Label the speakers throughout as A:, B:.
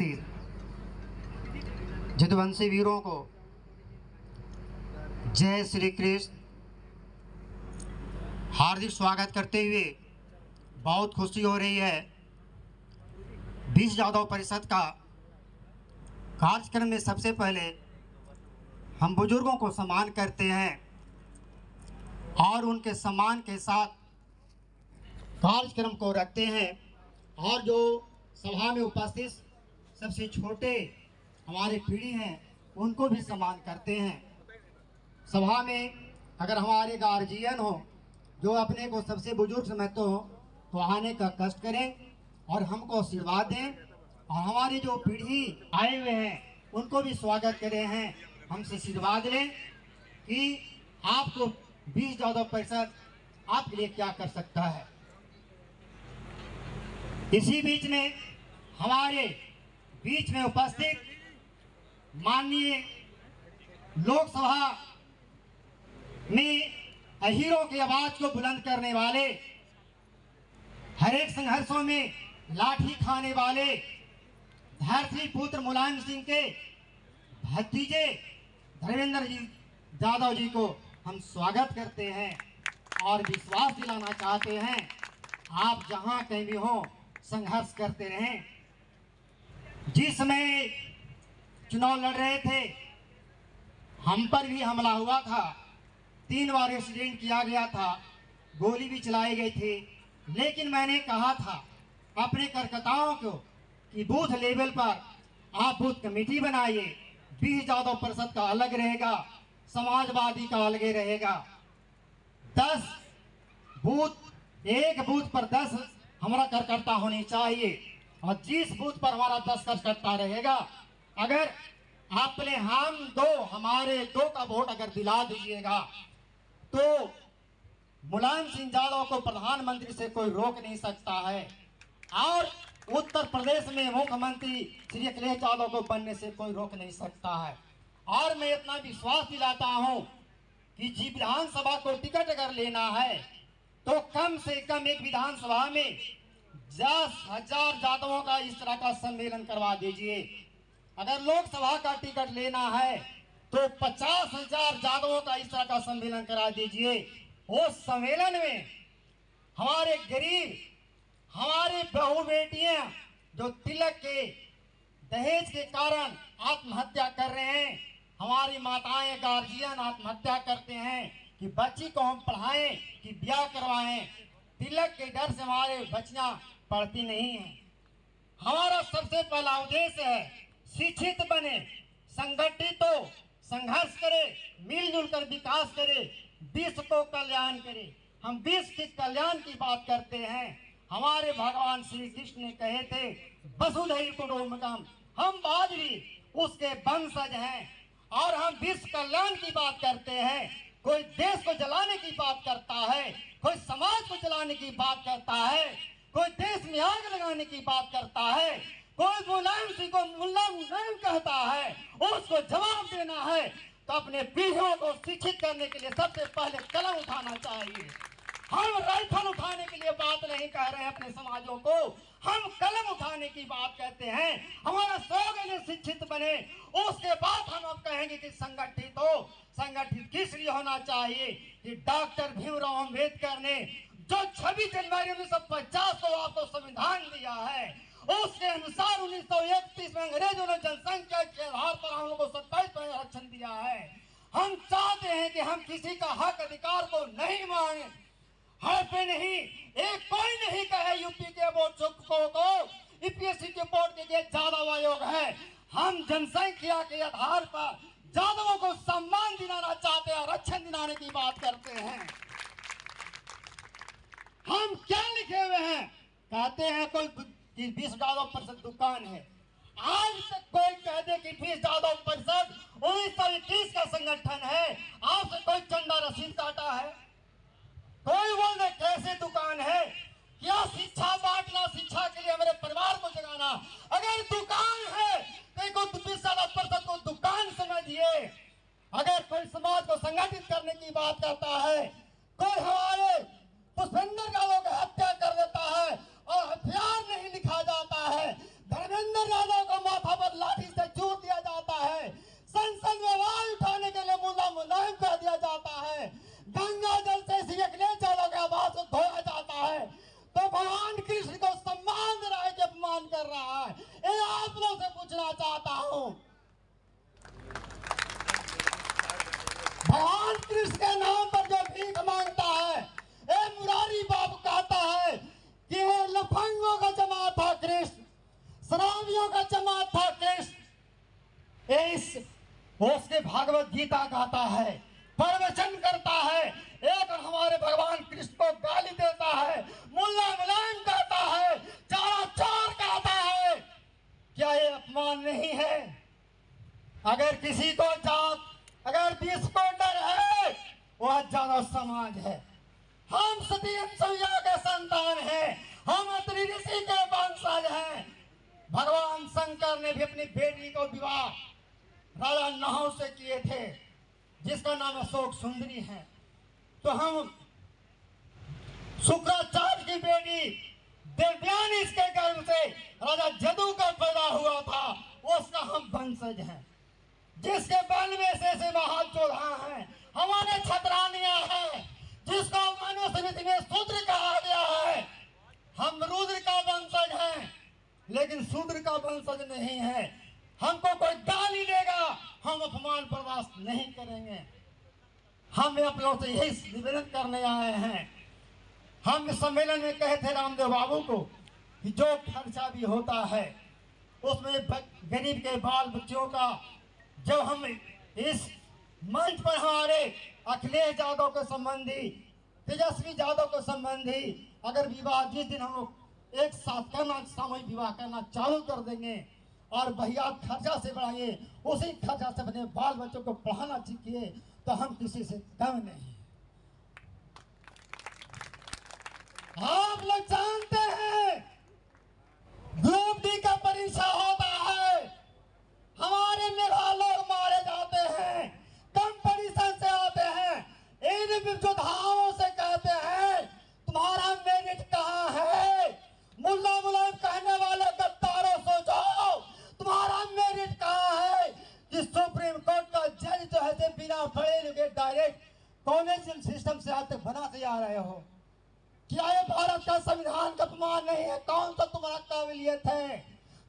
A: स्थित जदुवंशी वीरों को जय श्री कृष्ण। हार्दिक स्वागत करते हुए बहुत खुशी हो रही है। 20 जादव परिषद का कार्यक्रम में सबसे पहले हम बुजुर्गों को सम्मान करते हैं और उनके सम्मान के साथ कार्यक्रम को रखते हैं। और जो सभा में उपस्थित सबसे छोटे हमारे पीढ़ी हैं उनको भी सम्मान करते हैं। सभा में अगर हमारे गार्जियन हो जो अपने को सबसे बुजुर्ग समझते हो तो आने का कष्ट करें और हमको आशीर्वाद दें, और हमारी जो पीढ़ी आए हुए हैं उनको भी स्वागत करें हैं, हमसे आशीर्वाद लें कि आपको 20 जादव परिषद आपके लिए क्या कर सकता है। इसी बीच में हमारे बीच में उपस्थित माननीय लोकसभा में हीरो की आवाज को बुलंद करने वाले, हर एक संघर्षों में लाठी खाने वाले धरती पुत्र मुलायम सिंह के भतीजे धर्मेंद्र जी यादव जी को हम स्वागत करते हैं और विश्वास दिलाना चाहते हैं आप जहां कहीं भी हो संघर्ष करते रहें। जिस समय चुनाव लड़ रहे थे हम पर भी हमला हुआ था, 3 बार एक्सीडेंट किया गया था, गोली भी चलाई गई थी, लेकिन मैंने कहा था अपने कार्यकर्ताओं को कि बूथ लेवल पर आप बूथ कमेटी बनाइए। 20 जादव परिषद का अलग रहेगा, समाजवादी का अलग रहेगा। 10 बूथ, एक बूथ पर 10 हमारा कार्यकर्ता होने चाहिए और जिस बूथ पर हमारा 10 कार्यकर्ता रहेगा, अगर आपने हम 2 हमारे 2 का वोट अगर दिला दीजिएगा तो मुलायम सिंह यादव को प्रधानमंत्री से कोई रोक नहीं सकता है और उत्तर प्रदेश में मुख्यमंत्री श्री अखिलेश यादव को बनने से कोई रोक नहीं सकता है। और मैं इतना विश्वास दिलाता हूं कि जी विधानसभा को टिकट अगर लेना है तो कम से कम एक विधानसभा में 10,000 यादवों का इस तरह का सम्मेलन करवा दीजिए। अगर लोकसभा का टिकट लेना है तो 50,000 यादवों का इस तरह का सम्मेलन करा दीजिए। उस सम्मेलन में हमारे गरीब, हमारे बहू बेटियां जो तिलक के दहेज के कारण आत्महत्या कर रहे हैं, हमारी माताएं गार्जियन आत्महत्या करते हैं कि बच्ची को हम पढ़ाएं कि ब्याह करवाएं, तिलक के डर से हमारे बच्चियां पढ़ती नहीं हैं। हमारा सबसे पहला उद्देश्य है शिक्षित बने, संगठित हो, संघर्ष करे, मिलजुल कर विकास करे, विश्व को कल्याण करे। हम विश्व के कल्याण की बात करते हैं। हमारे भगवान श्री कृष्ण ने कहे थे वसुधैव कुटुंबकम, हम आज भी उसके वंशज हैं और हम विश्व कल्याण की बात करते हैं। कोई देश को जलाने की बात करता है, कोई समाज को जलाने की बात करता है, कोई देश में आग लगाने की बात करता है, कोई मुलायम सिंह को मुल्ला मुलायम कहता है, उसको जवाब देना है तो अपने पीढ़ियों को शिक्षित करने के लिए सबसे पहले कलम उठाना चाहिए। हम राइफल उठाने के लिए बात नहीं कह रहे हैं अपने समाजों को, हम कलम उठाने की बात कहते हैं। हमारा स्लोगन शिक्षित बने, उसके बाद हम अब कहेंगे कि संगठित हो। संगठित किस लिए होना चाहिए कि डॉक्टर भीमराव अंबेडकर ने जो 26 जनवरी 1950 को आपको संविधान दिया है, उसके अनुसार 1931 में अंग्रेजों ने जनसंख्या के आधार पर हम लोग को 27% आरक्षण दिया है। हम चाहते हैं कि हम किसी का हक अधिकार को नहीं मांगे, हर पे नहीं, एक कोई नहीं कहे यूपी के बोर्ड को यूपीएससी के बोर्ड के लिए यादव आयोग है। हम जनसंख्या के आधार पर यादवों को सम्मान दिलाना चाहते हैं, आरक्षण दिलाने की बात करते हैं। हम क्या लिखे हुए हैं, कहते हैं कोई 20 जादव परिषद दुकान है। आज तक कोई कह दे कि 20 जादव परिषद 1921 का संगठन है, आपसे कोई चंदा रसीद काटा है? कोई बोल दे कैसे दुकान है? क्या शिक्षा बांटना, शिक्षा के लिए हमारे परिवार को जगाना? अगर दुकान है तो 20 जादव परिषद को दुकान समझिए। अगर कोई समाज को संगठित करने की बात करता है, कोई हमारे पुष्पेंद्र यादव की हत्या कर देता है और हथियार नहीं लिखा जाता है, धर्मेंद्र यादव को आप लोग से पूछना चाहता हूं, भगवान कृष्ण के नाम पर जो भीख मांगता है, ए मुरारी बाबू कहता है कि ये लफंगों का जमात था कृष्ण, शराबियों का जमात था कृष्ण। इस उसके भागवत गीता गाता है, प्रवचन करता है, एक और हमारे भगवान कृष्ण को गाली देता है, मुल्ला मुलायम कहता है, चारा चोर कहता है। क्या ये अपमान नहीं है? अगर किसी को जात, अगर बीस को डर है, वह जानो समाज है। हम सती संज्ञा के संतान हैं, हम अत्रि ऋषि के वंशज हैं। भगवान शंकर ने भी अपनी बेटी को विवाह राजा नहुष से किए थे, जिसका नाम अशोक सुंदरी है। तो हम शुक्राचार्य की बेटी देवयानी के गर्भ से राजा जदू का पैदा हुआ था, उसका हम वंशज हैं। जिसके बल में से महाचोधा हैं, हमारे छतरानियां हैं, जिसको मनुस्मृति में शूद्र कहा गया है। हम रुद्र का वंशज हैं, लेकिन शूद्र का वंशज नहीं है। हमको कोई गाली देगा, हम अपमान बर्दाश्त नहीं करेंगे। हम आप लोगों से यही निवेदन करने आए हैं। हम इस सम्मेलन में कहे थे रामदेव बाबू को कि जो खर्चा भी होता है उसमें गरीब के बाल बच्चों का, जब हम इस मंच पर हमारे अखिलेश यादव के संबंधी, तेजस्वी यादव के संबंधी अगर विवाह जिस दिन हम लोग एक साथ करना, सामूहिक विवाह करना चालू कर देंगे और भैया खर्चा से बढ़ाइए, उसी खर्चा से अपने बाल बच्चों को पढ़ाना सीखिए, तो हम किसी से कम नहीं। आप लोग जानते हैं ग्रुप डी का परीक्षा होता है, हमारे मेघा लोग मारे जाते हैं, कंपटीशन से आते हैं, इन योद्धाओं से कहते हैं तुम्हारा मेरिट कहाँ है? मुल्ला मुलायम कहने वाले गद्दारों सोचो, तुम्हारा मेरिट कहाँ है? कि सुप्रीम कोर्ट का जज जो है बिना पढ़े लिखे डायरेक्ट कॉलेजियम सिस्टम से आज तक बनाते आ रहे हो। क्या ये भारत का संविधान का अपमान नहीं है? कौन सा तुम्हारा काबिलियत है?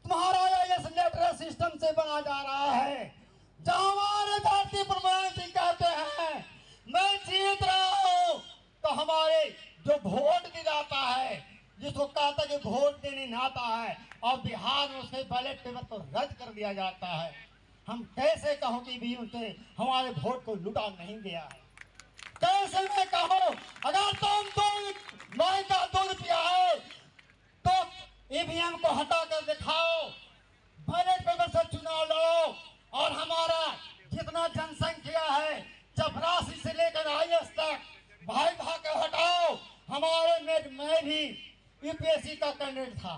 A: तुम्हारा इस लेटरल सिस्टम से बना जा रहा है। जहां हमारे धरती पर जी कहते हैं मैं जीत रहा हूं, तो हमारे जो वोट दिलाता है, जिसको कहता है कि वोट देने नहीं आता है, और बिहार में उसके बैलेट पेपर को रद्द कर दिया जाता है। हम कैसे कहो कि भी उनसे हमारे वोट को लुटा नहीं गया है? कैसे मैं कहूं? अगर तुम माई का दूध पिया है तो ईवीएम को हटा कर दिखाओ, बैलेट पेपर से चुनाव लड़ो, और हमारा जितना जनसंख्या है चपरासी से लेकर आईएएस तक भाई भाग के हटाओ। हमारे में मैं भी यूपीएससी का कैंडिडेट था,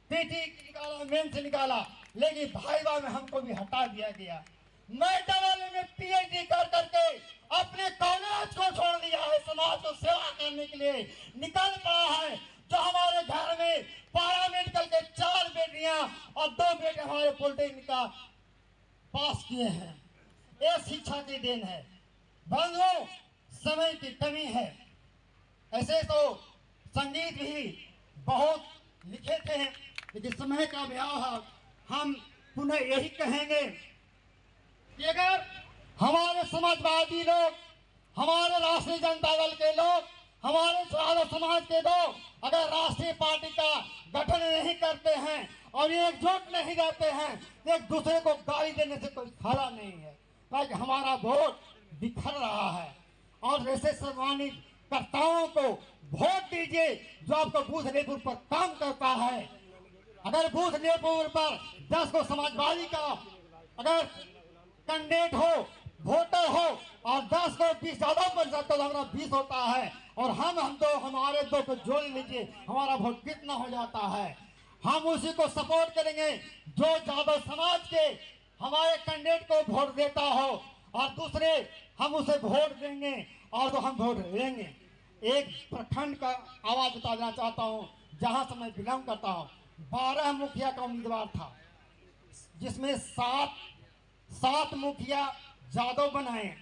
A: पीटी निकाला, मेंस निकाला, लेकिन भाईवा में हमको भी हटा दिया गया। मैं डबल में पीएचडी कर करके अपने कॉलेज को छोड़ दिया है, समाज को सेवा करने के लिए निकल पड़ा है। जो हमारे घर में पैरामेडिकल के 4 बेटियां और 2 बेटे हमारे पॉलिटेक्निक का पास किए हैं, ये शिक्षा की देन है। बंधुओं, समय की कमी है। ऐसे तो संगीत भी बहुत लिखे थे, लेकिन समय का अभाव है। हम पुनः यही कहेंगे कि अगर हमारे समाजवादी लोग, हमारे राष्ट्रीय जनता दल के लोग, हमारे यादव समाज के लोग अगर राष्ट्रीय पार्टी का गठन नहीं करते हैं और एकजुट नहीं रहते हैं, एक दूसरे को गाली देने से कोई खड़ा नहीं है, ताकि हमारा वोट बिखर रहा है। और ऐसे सम्मानित कर्ताओं को वोट दीजिए जो आपको बूथ लेवल पर काम करता है। अगर बूथ लेवल पर 10 को समाजवादी का अगर कैंडिडेट हो, वोटर हो, और 10 को 20 ज्यादा बन जाता तो हमारा 20 होता है, और हम दो हमारे 2 को जोड़ लीजिए, हमारा वोट कितना हो जाता है। हम उसी को सपोर्ट करेंगे जो यादव समाज के हमारे कैंडिडेट को वोट देता हो, और दूसरे हम उसे वोट देंगे और तो हम वोट लेंगे। एक प्रखंड का आवाज बताना चाहता हूँ जहां से मैं बिलोंग करता हूँ। 12 मुखिया का उम्मीदवार था, जिसमें 7 मुखिया यादव बनाए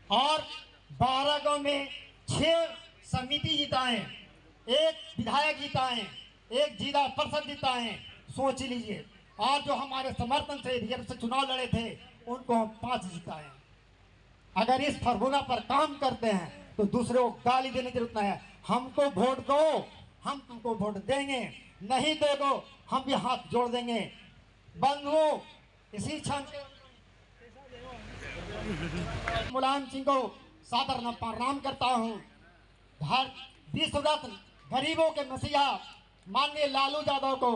A: और 12 गांव में 6 समिति जिताए, 1 विधायक जिताए, 1 जिला परिषद जिताए, सोच लीजिए। और जो हमारे समर्थन से रिजर्व से चुनाव लड़े थे उनको हम 5 जिताए। अगर इस फॉर्मूला पर काम करते हैं तो दूसरे को गाली देने की जरूरत नहीं है। हमको वोट दो, हम तुमको वोट देंगे, नहीं दोगे हम भी हाथ जोड़ देंगे। बंधुओं, इसी क्षण मुलायम सिंह को सादर प्रणाम करता हूँ। विश्व रत्न गरीबों के मसीहा माननीय लालू यादव को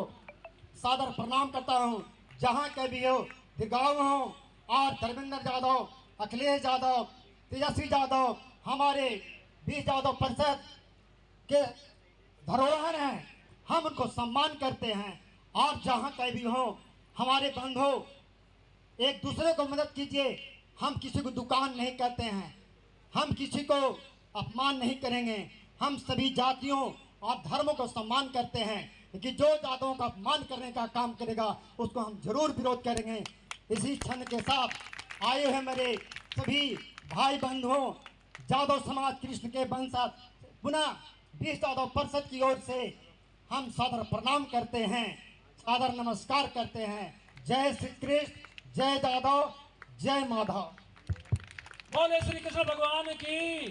A: सादर प्रणाम करता हूँ। जहाँ के भी हो, दीर्घायु हो, और धर्मेंद्र यादव, अखिलेश यादव, तेजस्वी यादव हमारे 20 यादव परिषद के धरोहर हैं, हम उनको सम्मान करते हैं। और जहाँ कहीं भी हो हमारे बंधु, एक दूसरे को मदद कीजिए। हम किसी को दुकान नहीं कहते हैं, हम किसी को अपमान नहीं करेंगे। हम सभी जातियों और धर्मों को सम्मान करते हैं, लेकिन जो जातों का अपमान करने का काम करेगा उसको हम जरूर विरोध करेंगे। इसी क्षण के साथ आए हैं मेरे सभी भाई बंधुओं, यादव समाज कृष्ण के वंशज, पुनः 20 यादव परिषद की ओर से हम सादर प्रणाम करते हैं, सादर नमस्कार करते हैं। जय श्री कृष्ण, जय यादव, जय माधव।
B: बोले श्री कृष्ण भगवान की।